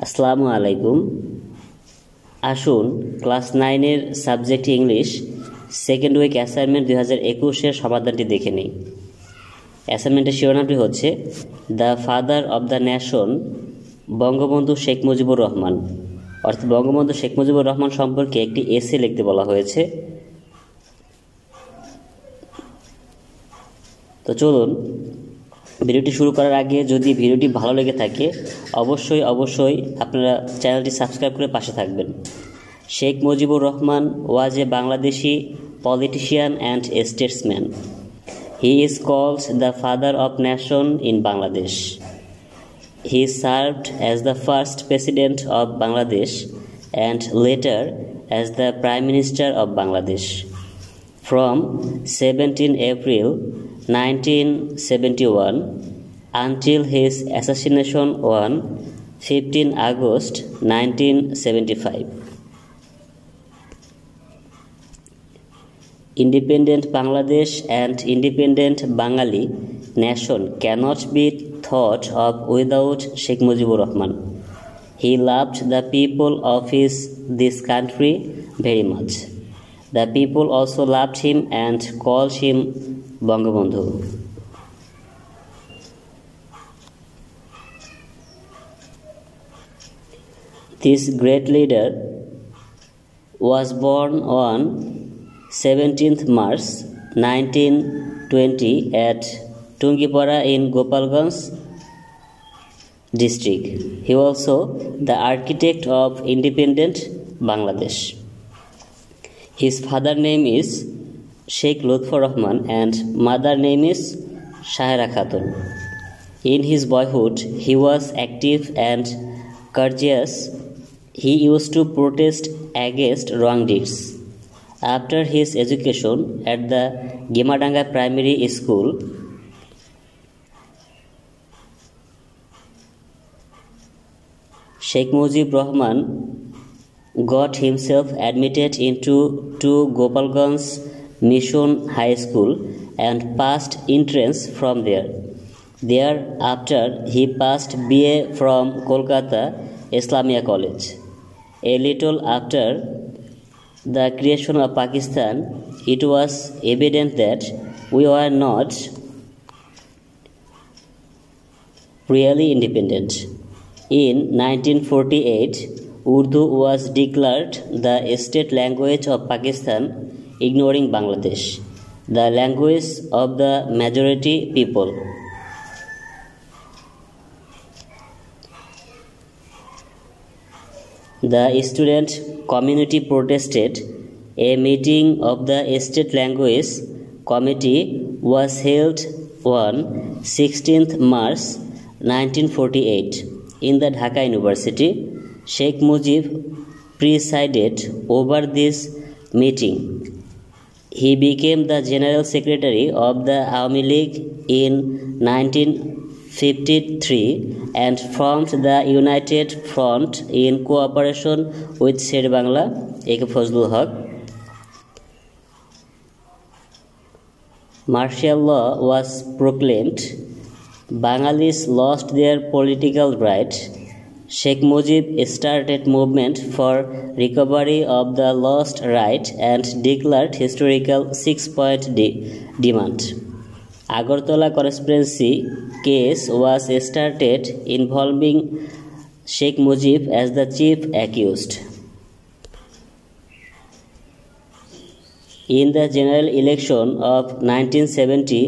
আসসালামু আলাইকুম। আসুন ক্লাস 9-এর subject English second week assignment 2021-এর সমাধানটি দেখে নিই। অ্যাসাইনমেন্টের শিরোনামটি হচ্ছে the father of the nation, Bangabandhu Sheikh Mujibur Rahman. অর্থাৎ বঙ্গবন্ধু শেখ মুজিবুর রহমান সম্পর্কে একটি এসে লিখতে বলা হয়েছে। তো চলুন, ভিডিওটি শুরু করার আগে যদি ভিডিওটি ভালো লেগে থাকে অবশ্যই আপনারা চ্যানেলটি সাবস্ক্রাইব করে পাশে থাকবেন। Sheikh Mujibur Rahman was a Bangladeshi politician and a statesman. He is called the father of nation in Bangladesh. He served as the first president of Bangladesh and later as the Prime Minister of Bangladesh. From 17 April 1971 until his assassination on 15 August 1975. Independent Bangladesh and independent Bengali nation cannot be thought of without Sheikh Mujibur Rahman. He loved the people of this country very much. The people also loved him and called him Bangabandhu. This great leader was born on 17th March 1920 at Tungipara in Gopalganj district. He was also the architect of independent Bangladesh. His father name is Sheikh Lutfur Rahman and mother name is Shahera Khatun. In his boyhood, he was active and courageous. He used to protest against wrong deeds. After his education at the Gemadanga Primary School, Sheikh Mujib Rahman got himself admitted into Gopalganj Mission High School and passed entrance from there. Thereafter, he passed BA from Kolkata Islamia College. A little after the creation of Pakistan, it was evident that we were not really independent. In 1948, Urdu was declared the state language of Pakistan, ignoring Bangladesh, the language of the majority people. The student community protested. A meeting of the State Language Committee was held on 16th March 1948 in the Dhaka University. Sheikh Mujib presided over this meeting. He became the General Secretary of the Awami League in 1953 and formed the United Front in cooperation with Sher Bangla A.K. Fazlul Haq. Martial law was proclaimed. Bengalis lost their political rights. Sheikh Mujib started movement for recovery of the lost right and declared historical 6-point demand. Agartala conspiracy case was started involving Sheikh Mujib as the chief accused. In the general election of 1970,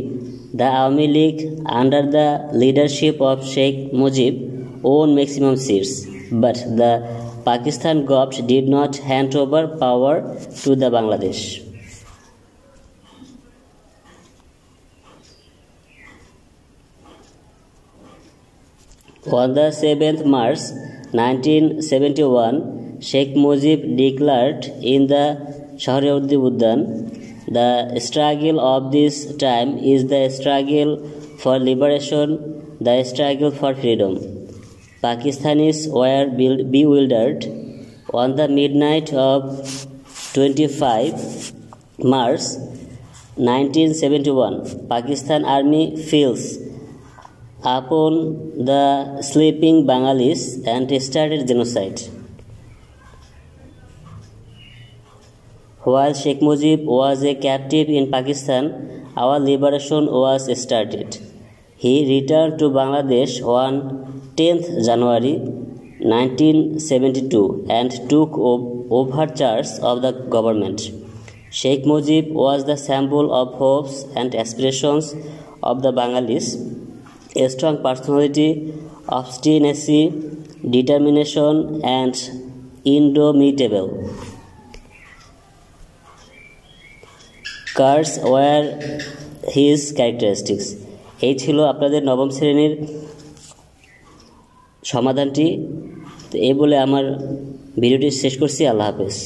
the Awami League under the leadership of Sheikh Mujib won maximum seats, but the Pakistan government did not hand over power to the Bangladesh. On the 7th March 1971, Sheikh Mujib declared in the Shahriyardi Uddan, the struggle of this time is the struggle for liberation, the struggle for freedom. Pakistanis were bewildered. On the midnight of 25 March 1971, Pakistan Army feels upon the sleeping Bengalis and started genocide. While Sheikh Mujib was a captive in Pakistan, our liberation was started. He returned to Bangladesh on 10th January 1972 and took over charge of the government. Sheikh Mujib was the symbol of hopes and aspirations of the Bengalis, a strong personality, obstinacy, determination, and indomitable courage were his characteristics. এই ছিল আপনাদের নবম শ্রেণীর সমাধানটি। তো এই বলে আমার ভিডিওটি শেষ করছি। আল্লাহ হাফেজ।